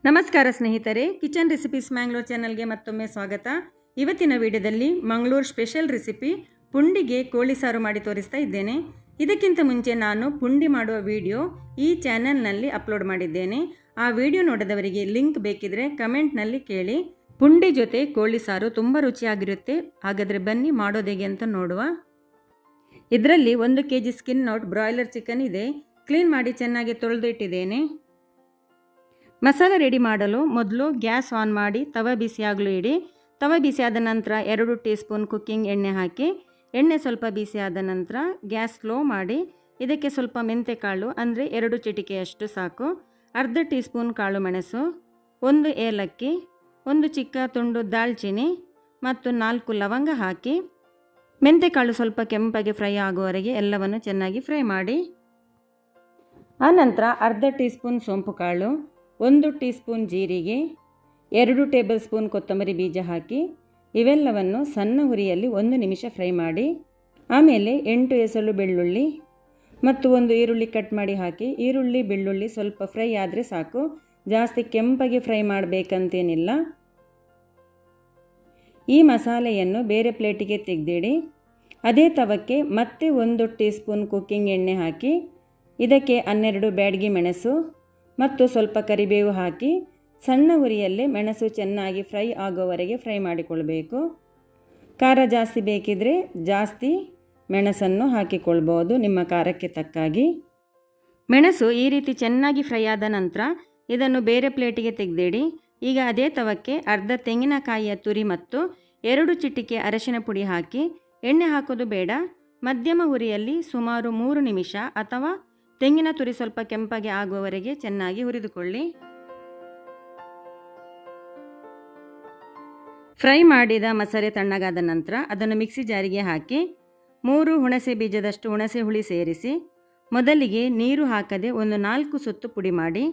ನಮಸ್ಕಾರ ಸ್ನೇಹಿತರೆ, kitchen recipes Mangalore ಚಾನಲ್ಗೆ ಮತ್ತೊಮ್ಮೆ ಸ್ವಾಗತ. ಇವತ್ತಿನ ವಿಡಿಯೋದಲ್ಲಿ ಮಂಗಳೂರು ಸ್ಪೆಷಲ್ ರೆಸಿಪಿ ಪುಂಡಿಗೆ ಕೋಳಿ ಸಾರು ಮಾಡಿ ತೋರಿಸ್ತಾ ಇದ್ದೇನೆ. ಇದಕ್ಕಿಂತ ಮುಂಚೆ ನಾನು ಪುಂಡಿ ಮಾಡುವ ವಿಡಿಯೋ ಈ ಚಾನಲ್ನಲ್ಲಿ ಅಪ್ಲೋಡ್ ಮಾಡಿದ್ದೇನೆ. ಆ ವಿಡಿಯೋ ನೋಡದವರಿಗೆ ಲಿಂಕ್ ಬೇಕಿದ್ರೆ ಕಮೆಂಟ್ನಲ್ಲಿ ಕೇಳಿ. ಪುಂಡಿ ಜೊತೆ ಕೋಳಿ ಸಾರು ತುಂಬ ರುಚಿಯಾಗಿರುತ್ತೆ. ಹಾಗಾದರೆ ಬನ್ನಿ ಮಾಡೋದು ಹೇಗೆ ಅಂತ ನೋಡುವ. ಇದರಲ್ಲಿ 1 kg skin out broiler chicken ಇದೆ. ಕ್ಲೀನ್ ಮಾಡಿ ಚೆನ್ನಾಗಿ ತೊಳೆದು ಇಟ್ಟಿದ್ದೇನೆ. ಮಸಾಲೆ ರೆಡಿ ಮಾಡಲು ಮೊದಲು ಗ್ಯಾಸ್ ಆನ್ ಮಾಡಿ ತವ ಬಿಸಿಯಾಗಲು ಇಡಿ. ತವ ಬಿಸಿಯಾದ ನಂತರ 2 ಟೀ ಸ್ಪೂನ್ ಕುಕ್ಕಿಂಗ್ ಎಣ್ಣೆ ಹಾಕಿ, ಎಣ್ಣೆ ಸ್ವಲ್ಪ ಬಿಸಿಯಾದ ನಂತರ ಗ್ಯಾಸ್ ಸ್ಲೋ ಮಾಡಿ ಇದಕ್ಕೆ ಸ್ವಲ್ಪ ಮೆಂತೆಕಾಳು ಅಂದರೆ 2 ಚಿಟಿಕೆಯಷ್ಟು ಸಾಕು, ಅರ್ಧ ಟೀ ಸ್ಪೂನ್ ಕಾಳು ಮೆಣಸು, 1 ಏಲಕ್ಕಿ, 1 ಚಿಕ್ಕ ತುಂಡು ದಾಲ್ಚಿನ್ನಿ ಮತ್ತು 4 ಲವಂಗ ಹಾಕಿ ಮೆಂತೆಕಾಳು ಸ್ವಲ್ಪ ಕೆಂಪಾಗಿ ಫ್ರೈ ಆಗುವವರೆಗೆ ಎಲ್ಲವನ್ನು ಚೆನ್ನಾಗಿ ಫ್ರೈ ಮಾಡಿ. ಆನಂತರ ಅರ್ಧ ಟೀ ಸ್ಪೂನ್ ಸೋಂಪು ಕಾಳು, 1 ಟೀ ಸ್ಪೂನ್ ಜೀರಿಗೆ, 2 ಟೇಬಲ್ ಸ್ಪೂನ್ ಕೊತ್ತಂಬರಿ ಬೀಜ ಹಾಕಿ ಇವೆಲ್ಲವನ್ನು ಸಣ್ಣ ಉರಿಯಲ್ಲಿ 1 ನಿಮಿಷ ಫ್ರೈ ಮಾಡಿ. ಆಮೇಲೆ 8 ಎಸಳು ಬೆಳ್ಳುಳ್ಳಿ ಮತ್ತು 1 ಈರುಳ್ಳಿ ಕಟ್ ಮಾಡಿ ಹಾಕಿ. ಈರುಳ್ಳಿ ಬೆಳ್ಳುಳ್ಳಿ ಸ್ವಲ್ಪ ಫ್ರೈ ಆದರೆ ಸಾಕು, ಜಾಸ್ತಿ ಕೆಂಪಾಗಿ ಫ್ರೈ ಮಾಡಬೇಕಂತೇನಿಲ್ಲ. ಈ ಮಸಾಲೆಯನ್ನು ಬೇರೆ ಪ್ಲೇಟಿಗೆ ತೆಗೆದಿಡಿ. ಅದೇ ತವಕ್ಕೆ ಮತ್ತೆ 1 ಟೀ ಸ್ಪೂನ್ ಕುಕ್ಕಿಂಗ್ ಎಣ್ಣೆ ಹಾಕಿ ಇದಕ್ಕೆ 12 ಬ್ಯಾಡಗಿ ಮೆಣಸು ಮತ್ತು ಸ್ವಲ್ಪ ಕರಿಬೇವು ಹಾಕಿ ಸಣ್ಣ ಉರಿಯಲ್ಲೇ ಮೆಣಸು ಚೆನ್ನಾಗಿ ಫ್ರೈ ಆಗೋವರೆಗೆ ಫ್ರೈ ಮಾಡಿಕೊಳ್ಬೇಕು. ಖಾರ ಜಾಸ್ತಿ ಬೇಕಿದ್ರೆ ಜಾಸ್ತಿ ಮೆಣಸನ್ನು ಹಾಕಿಕೊಳ್ಬೋದು ನಿಮ್ಮ ಖಾರಕ್ಕೆ ತಕ್ಕಾಗಿ. ಮೆಣಸು ಈ ರೀತಿ ಚೆನ್ನಾಗಿ ಫ್ರೈ ಆದ ನಂತರ ಇದನ್ನು ಬೇರೆ ಪ್ಲೇಟಿಗೆ ತೆಗೆದಿಡಿ. ಈಗ ಅದೇ ತವಕ್ಕೆ ಅರ್ಧ ತೆಂಗಿನಕಾಯಿಯ ತುರಿ ಮತ್ತು 2 ಚಿಟಿಕೆ ಅರಶಿನ ಪುಡಿ ಹಾಕಿ, ಎಣ್ಣೆ ಹಾಕೋದು ಬೇಡ, ಮಧ್ಯಮ ಉರಿಯಲ್ಲಿ ಸುಮಾರು 3 ನಿಮಿಷ ಅಥವಾ ತೆಂಗಿನ ತುರಿ ಸ್ವಲ್ಪ ಕೆಂಪಾಗಿ ಆಗುವವರೆಗೆ ಚೆನ್ನಾಗಿ ಹುರಿದುಕೊಳ್ಳಿ. ಫ್ರೈ ಮಾಡಿದ ಮಸಾಲೆ ತಣ್ಣಗಾದ ನಂತರ ಅದನ್ನು ಮಿಕ್ಸಿ ಜಾರಿಗೆ ಹಾಕಿ 3 ಹುಣಸೆ ಬೀಜದಷ್ಟು ಹುಣಸೆ ಹುಳಿ ಸೇರಿಸಿ ಮೊದಲಿಗೆ ನೀರು ಹಾಕದೆ 4 ಸುತ್ತು ಪುಡಿ ಮಾಡಿ.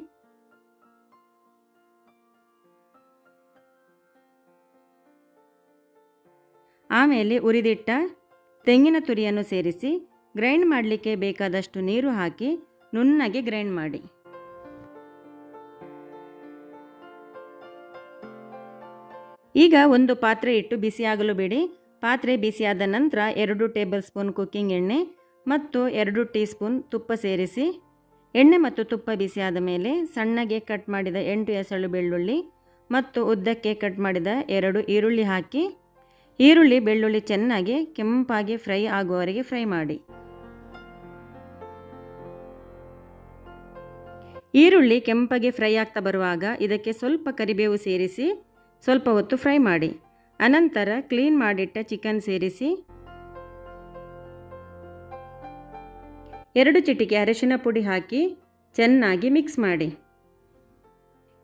ಆಮೇಲೆ ಉರಿದಿಟ್ಟ ತೆಂಗಿನ ತುರಿಯನ್ನು ಸೇರಿಸಿ ಗ್ರೈಂಡ್ ಮಾಡಲಿಕ್ಕೆ ಬೇಕಾದಷ್ಟು ನೀರು ಹಾಕಿ ನುಣ್ಣಗೆ ಗ್ರೈಂಡ್ ಮಾಡಿ. ಈಗ ಒಂದು ಪಾತ್ರೆ ಇಟ್ಟು ಬಿಸಿಯಾಗಲು ಬಿಡಿ. ಪಾತ್ರೆ ಬಿಸಿಯಾದ ನಂತರ 2 ಟೇಬಲ್ ಸ್ಪೂನ್ ಕುಕ್ಕಿಂಗ್ ಎಣ್ಣೆ ಮತ್ತು 2 ಟೀ ಸ್ಪೂನ್ ತುಪ್ಪ ಸೇರಿಸಿ ಎಣ್ಣೆ ಮತ್ತು ತುಪ್ಪ ಬಿಸಿಯಾದ ಮೇಲೆ ಸಣ್ಣಗೆ ಕಟ್ ಮಾಡಿದ 8 ಎಸಳು ಬೆಳ್ಳುಳ್ಳಿ ಮತ್ತು ಉದ್ದಕ್ಕೆ ಕಟ್ ಮಾಡಿದ 2 ಈರುಳ್ಳಿ ಹಾಕಿ ಈರುಳ್ಳಿ ಬೆಳ್ಳುಳ್ಳಿ ಚೆನ್ನಾಗಿ ಕೆಂಪಾಗಿ ಫ್ರೈ ಆಗುವವರೆಗೆ ಫ್ರೈ ಮಾಡಿ. ಈರುಳ್ಳಿ ಕೆಂಪಾಗಿ ಫ್ರೈ ಆಗ್ತಾ ಬರುವಾಗ ಇದಕ್ಕೆ ಸ್ವಲ್ಪ ಕರಿಬೇವು ಸೇರಿಸಿ ಸ್ವಲ್ಪ ಹೊತ್ತು ಫ್ರೈ ಮಾಡಿ. ಅನಂತರ ಕ್ಲೀನ್ ಮಾಡಿಟ್ಟ ಚಿಕನ್ ಸೇರಿಸಿ 2 ಚಿಟಿಕೆ ಅರಿಶಿನ ಪುಡಿ ಹಾಕಿ ಚೆನ್ನಾಗಿ ಮಿಕ್ಸ್ ಮಾಡಿ.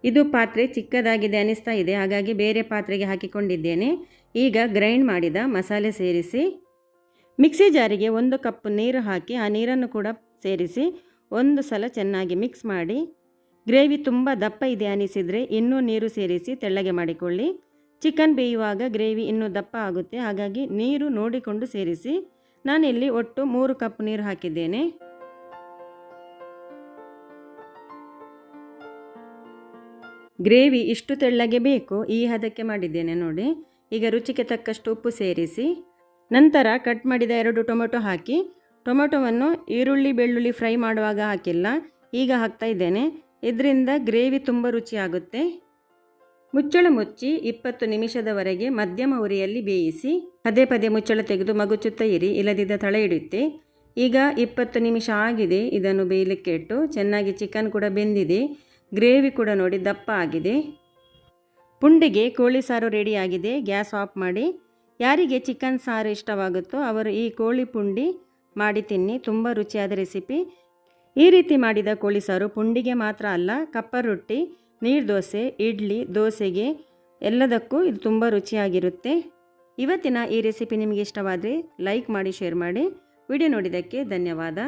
ಇದು ಪಾತ್ರೆ ಚಿಕ್ಕದಾಗಿದೆ ಅನಿಸ್ತಾ ಇದೆ, ಹಾಗಾಗಿ ಬೇರೆ ಪಾತ್ರೆಗೆ ಹಾಕಿಕೊಂಡಿದ್ದೇನೆ. ಈಗ ಗ್ರೈಂಡ್ ಮಾಡಿದ ಮಸಾಲೆ ಸೇರಿಸಿ ಮಿಕ್ಸಿ ಜಾರಿಗೆ 1 ಕಪ್ ನೀರು ಹಾಕಿ ಆ ನೀರನ್ನು ಕೂಡ ಸೇರಿಸಿ ಒಂದು ಸಲ ಚೆನ್ನಾಗಿ ಮಿಕ್ಸ್ ಮಾಡಿ. ಗ್ರೇವಿ ತುಂಬ ದಪ್ಪ ಇದೆ ಅನಿಸಿದರೆ ಇನ್ನೂ ನೀರು ಸೇರಿಸಿ ತೆಳ್ಳಗೆ ಮಾಡಿಕೊಳ್ಳಿ. ಚಿಕನ್ ಬೇಯುವಾಗ ಗ್ರೇವಿ ಇನ್ನೂ ದಪ್ಪ ಆಗುತ್ತೆ, ಹಾಗಾಗಿ ನೀರು ನೋಡಿಕೊಂಡು ಸೇರಿಸಿ. ನಾನಿಲ್ಲಿ ಒಟ್ಟು 3 ಕಪ್ ನೀರು ಹಾಕಿದ್ದೇನೆ. ಗ್ರೇವಿ ಇಷ್ಟು ತೆಳ್ಳಗೆ ಬೇಕು, ಈ ಹದಕ್ಕೆ ಮಾಡಿದ್ದೇನೆ ನೋಡಿ. ಈಗ ರುಚಿಗೆ ತಕ್ಕಷ್ಟು ಉಪ್ಪು ಸೇರಿಸಿ ನಂತರ ಕಟ್ ಮಾಡಿದ 2 ಟೊಮೆಟೊ ಹಾಕಿ. ಟೊಮೆಟೊವನ್ನು ಈರುಳ್ಳಿ ಬೆಳ್ಳುಳ್ಳಿ ಫ್ರೈ ಮಾಡುವಾಗ ಹಾಕಿಲ್ಲ, ಈಗ ಹಾಕ್ತಾ ಇದ್ದೇನೆ. ಇದರಿಂದ ಗ್ರೇವಿ ತುಂಬ ರುಚಿಯಾಗುತ್ತೆ. ಮುಚ್ಚಳ ಮುಚ್ಚಿ 20 ನಿಮಿಷದವರೆಗೆ ಮಧ್ಯಮ ಉರಿಯಲ್ಲಿ ಬೇಯಿಸಿ. ಪದೇ ಪದೇ ಮುಚ್ಚಳ ತೆಗೆದು ಮಗುಚುತ್ತಾ ಇರಿ, ಇಲ್ಲದಿದ್ದ ತಳ ಹಿಡಿಯುತ್ತೆ. ಈಗ 20 ನಿಮಿಷ ಆಗಿದೆ. ಇದನ್ನು ಬೇಯಲಿಕ್ಕೆ ಇಟ್ಟು ಚೆನ್ನಾಗಿ ಚಿಕನ್ ಕೂಡ ಬೆಂದಿದೆ, ಗ್ರೇವಿ ಕೂಡ ನೋಡಿ ದಪ್ಪ ಆಗಿದೆ. ಪುಂಡಿಗೆ ಕೋಳಿ ಸಾರು ರೆಡಿಯಾಗಿದೆ. ಗ್ಯಾಸ್ ಆಫ್ ಮಾಡಿ. ಯಾರಿಗೆ ಚಿಕನ್ ಸಾರು ಇಷ್ಟವಾಗುತ್ತೋ ಅವರು ಈ ಕೋಳಿ ಪುಂಡಿ ಮಾಡಿ ತಿನ್ನಿ, ತುಂಬ ರುಚಿಯಾದ ರೆಸಿಪಿ. ಈ ರೀತಿ ಮಾಡಿದ ಕೋಳಿ ಸಾರು ಪುಂಡಿಗೆ ಮಾತ್ರ ಅಲ್ಲ, ಕಪ್ಪರ್ ರೊಟ್ಟಿ, ನೀರು ದೋಸೆ, ಇಡ್ಲಿ, ದೋಸೆಗೆ ಎಲ್ಲದಕ್ಕೂ ಇದು ತುಂಬ ರುಚಿಯಾಗಿರುತ್ತೆ. ಇವತ್ತಿನ ಈ ರೆಸಿಪಿ ನಿಮಗೆ ಇಷ್ಟವಾದರೆ ಲೈಕ್ ಮಾಡಿ, ಶೇರ್ ಮಾಡಿ. ವಿಡಿಯೋ ನೋಡಿದ್ದಕ್ಕೆ ಧನ್ಯವಾದ.